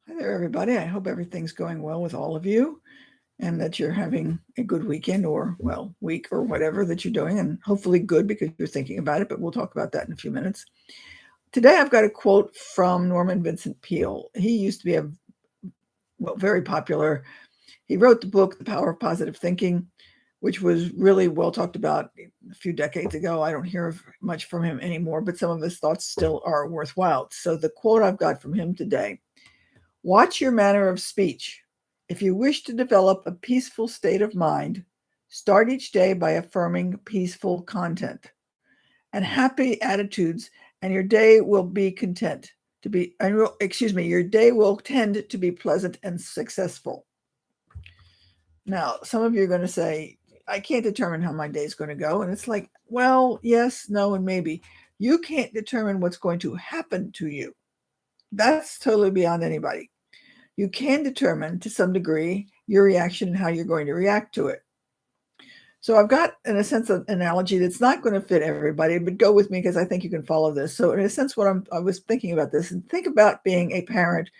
Hi there, everybody. I hope everything's going well with all of you and that you're having a good weekend or, well, week or whatever that you're doing, and hopefully good because you're thinking about it, but we'll talk about that in a few minutes. Today, I've got a quote from Norman Vincent Peale. He used to be very popular. He wrote the book, The Power of Positive Thinking, which was really well talked about a few decades ago. I don't hear much from him anymore, but some of his thoughts still are worthwhile. So, the quote I've got from him today: watch your manner of speech. If you wish to develop a peaceful state of mind, start each day by affirming peaceful content and happy attitudes, and your day will be content to be, your day will tend to be pleasant and successful. Now, some of you are going to say, I can't determine how my day is going to go. And it's like, well, yes, no, and maybe. You can't determine what's going to happen to you. That's totally beyond anybody. You can determine to some degree your reaction and how you're going to react to it. So I've got, in a sense, an analogy that's not going to fit everybody, but go with me because I think you can follow this. So in a sense, I was thinking about this, and think about being a parent,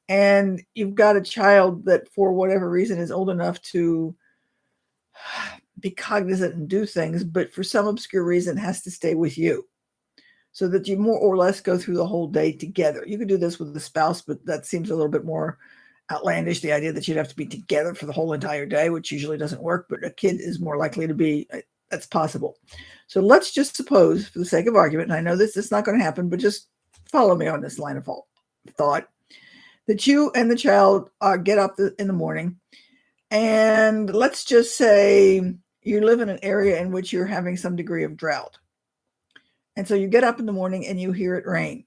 and you've got a child that for whatever reason is old enough to be cognizant and do things, but for some obscure reason has to stay with you, so that you more or less go through the whole day together. You could do this with a spouse, but that seems a little bit more outlandish, the idea that you'd have to be together for the whole entire day, which usually doesn't work, but a kid is more likely to be. That's possible. So let's just suppose, for the sake of argument, and I know this is not going to happen, but just follow me on this line of thought, that you and the child get up in the morning, and let's just say you live in an area in which you're having some degree of drought. And so you get up in the morning and you hear it rain.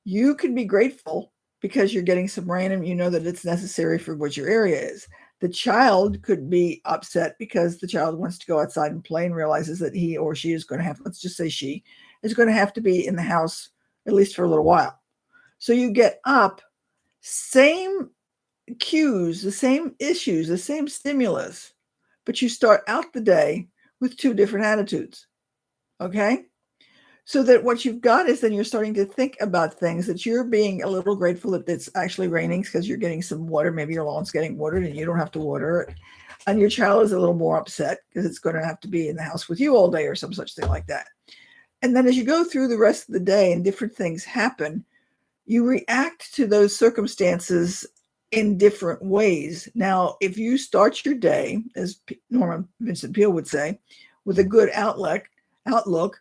You can be grateful because you're getting some rain and you know that it's necessary for what your area is. The child could be upset because the child wants to go outside and play and realizes that he or she is going to have, let's just say she, is going to have to be in the house at least for a little while. So you get up, same cues, the same issues, the same stimulus, but you start out the day with two different attitudes. Okay? So that what you've got is then you're starting to think about things that you're being a little grateful that it's actually raining because you're getting some water. Maybe your lawn's getting watered and you don't have to water it. And your child is a little more upset because it's going to have to be in the house with you all day or some such thing like that. And then as you go through the rest of the day and different things happen, you react to those circumstances in different ways. Now, if you start your day, as Norman Vincent Peale would say, with a good outlook,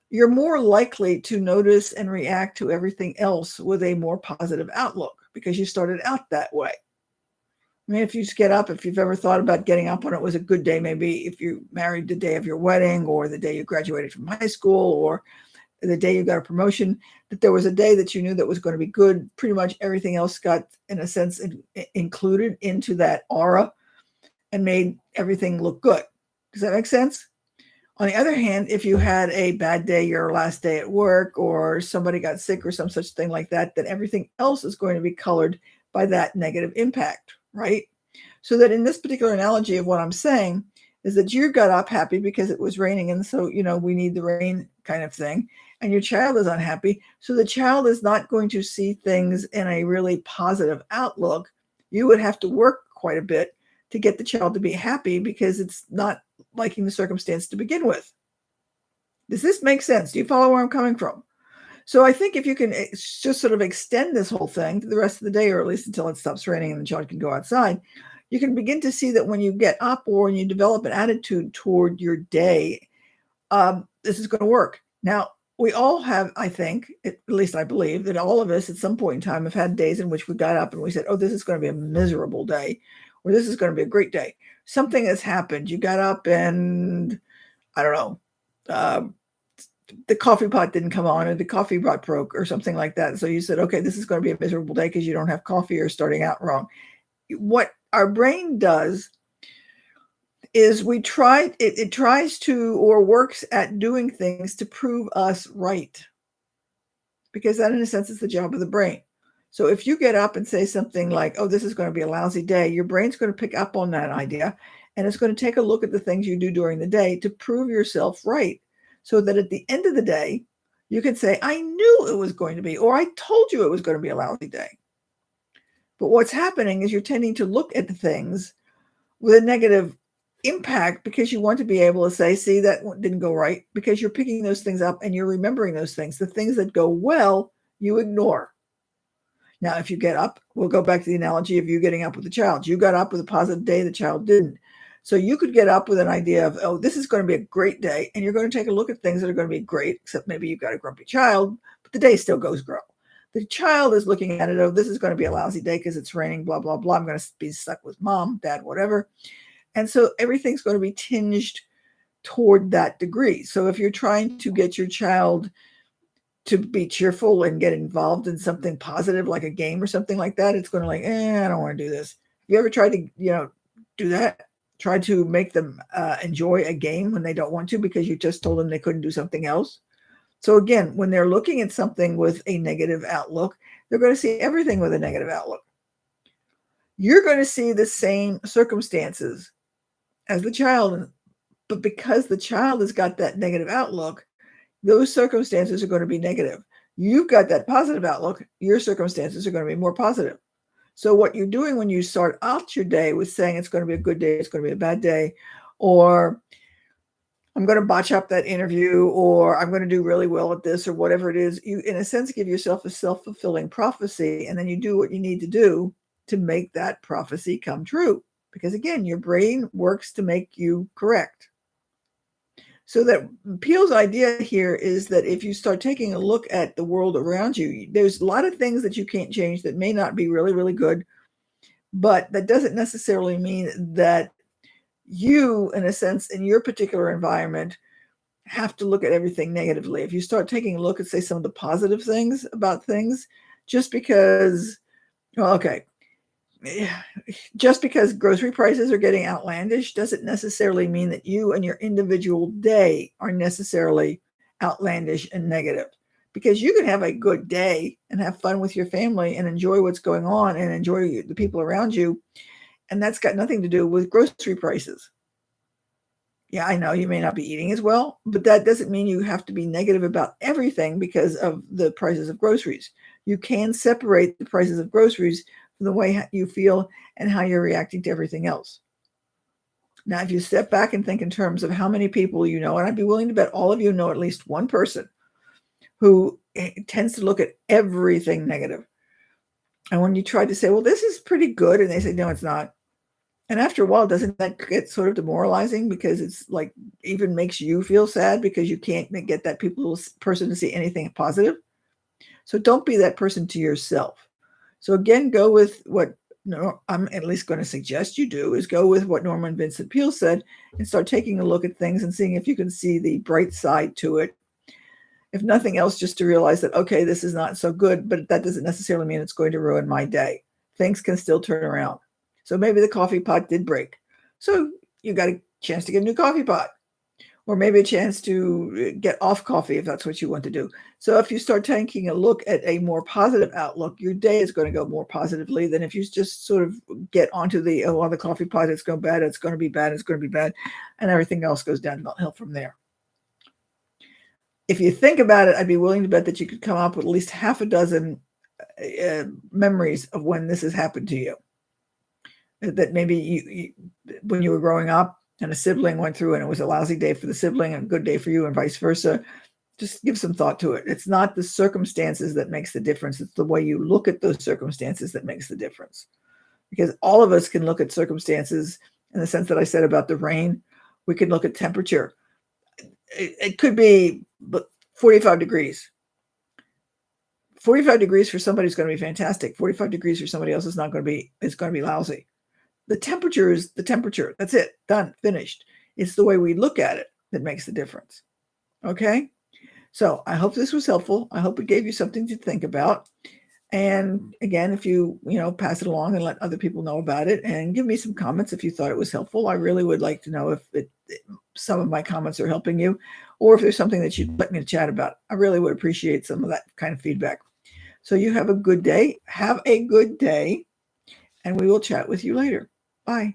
you're more likely to notice and react to everything else with a more positive outlook because you started out that way. I mean, if you just get up, if you've ever thought about getting up when it was a good day, maybe if you married the day of your wedding or the day you graduated from high school or the day you got a promotion, that there was a day that you knew that was going to be good, pretty much everything else got, in a sense, included into that aura and made everything look good. Does that make sense? On the other hand, if you had a bad day, your last day at work, or somebody got sick or some such thing like that, then everything else is going to be colored by that negative impact, right? So that in this particular analogy of what I'm saying is that you got up happy because it was raining, and so, we need the rain kind of thing, and your child is unhappy. So the child is not going to see things in a really positive outlook. You would have to work quite a bit to get the child to be happy because it's not liking the circumstance to begin with. Does this make sense? Do you follow where I'm coming from? So I think if you can just sort of extend this whole thing to the rest of the day, or at least until it stops raining and the child can go outside, you can begin to see that when you get up or when you develop an attitude toward your day, this is going to work. Now, we all have, I think, at least I believe, that all of us at some point in time have had days in which we got up and we said, oh, this is going to be a miserable day, or this is going to be a great day. Something has happened. You got up and, I don't know, the coffee pot didn't come on, or the coffee pot broke, or something like that. So you said, okay, this is going to be a miserable day because you don't have coffee or starting out wrong. What our brain does is it tries to, or works at doing things to prove us right, because that in a sense is the job of the brain. So if you get up and say something like, oh, this is going to be a lousy day, your brain's going to pick up on that idea, and it's going to take a look at the things you do during the day to prove yourself right, so that at the end of the day you can say, I knew it was going to be, or I told you it was going to be a lousy day. But what's happening is you're tending to look at things with a negative impact because you want to be able to say, see, that didn't go right, because you're picking those things up and you're remembering those things. The things that go well, you ignore. Now, if you get up, we'll go back to the analogy of you getting up with a child. You got up with a positive day, the child didn't. So you could get up with an idea of, oh, this is going to be a great day. And you're going to take a look at things that are going to be great, except maybe you've got a grumpy child, but the day still goes well. The child is looking at it, oh, this is going to be a lousy day because it's raining, blah, blah, blah. I'm going to be stuck with mom, dad, whatever. And so everything's going to be tinged toward that degree. So if you're trying to get your child to be cheerful and get involved in something positive, like a game or something like that, it's going to I don't want to do this. Have you ever tried to, do that? Try to make them enjoy a game when they don't want to because you just told them they couldn't do something else? So again, when they're looking at something with a negative outlook, they're going to see everything with a negative outlook. You're going to see the same circumstances as the child, but because the child has got that negative outlook, those circumstances are going to be negative. You've got that positive outlook, your circumstances are going to be more positive. So what you're doing when you start out your day with saying it's going to be a good day, it's going to be a bad day, or I'm going to botch up that interview, or I'm going to do really well at this, or whatever it is, you, in a sense, give yourself a self-fulfilling prophecy, and then you do what you need to do to make that prophecy come true. Because again, your brain works to make you correct. So that Peale's idea here is that if you start taking a look at the world around you, there's a lot of things that you can't change that may not be really, really good, but that doesn't necessarily mean that you, in a sense, in your particular environment, have to look at everything negatively. If you start taking a look at, say, some of the positive things about things, just because, well, okay, just because grocery prices are getting outlandish doesn't necessarily mean that you and your individual day are necessarily outlandish and negative, because you can have a good day and have fun with your family and enjoy what's going on and enjoy the people around you. And that's got nothing to do with grocery prices. Yeah, I know you may not be eating as well, but that doesn't mean you have to be negative about everything because of the prices of groceries. You can separate the prices of groceries from the way you feel and how you're reacting to everything else. Now, if you step back and think in terms of how many people you know, and I'd be willing to bet all of you know at least one person who tends to look at everything negative. And when you try to say, well, this is pretty good, and they say, no, it's not. And after a while, doesn't that get sort of demoralizing, because it's like even makes you feel sad because you can't get that person to see anything positive? So don't be that person to yourself. So again, go with what I'm at least going to suggest you do, is go with what Norman Vincent Peale said and start taking a look at things and seeing if you can see the bright side to it. If nothing else, just to realize that, okay, this is not so good, but that doesn't necessarily mean it's going to ruin my day. Things can still turn around. So maybe the coffee pot did break. So you got a chance to get a new coffee pot, or maybe a chance to get off coffee if that's what you want to do. So if you start taking a look at a more positive outlook, your day is going to go more positively than if you just sort of get onto the coffee pot, it's going bad, it's going to be bad, it's going to be bad, and everything else goes downhill from there. If you think about it, I'd be willing to bet that you could come up with at least half a dozen memories of when this has happened to you. That maybe you when you were growing up and a sibling went through and it was a lousy day for the sibling and a good day for you and vice versa. Just give some thought to it. It's not the circumstances that makes the difference. It's the way you look at those circumstances that makes the difference. Because all of us can look at circumstances in the sense that I said about the rain. We can look at temperature. It could be 45 degrees. 45 degrees for somebody is going to be fantastic. 45 degrees for somebody else is not going to be, it's going to be lousy. The temperature is the temperature. That's it. Done. Finished. It's the way we look at it that makes the difference. Okay? So I hope this was helpful. I hope it gave you something to think about. And again, if you pass it along and let other people know about it, and give me some comments if you thought it was helpful. I really would like to know if some of my comments are helping you, or if there's something that you'd like me to chat about. I really would appreciate some of that kind of feedback. So you have a good day. Have a good day. And we will chat with you later. Bye.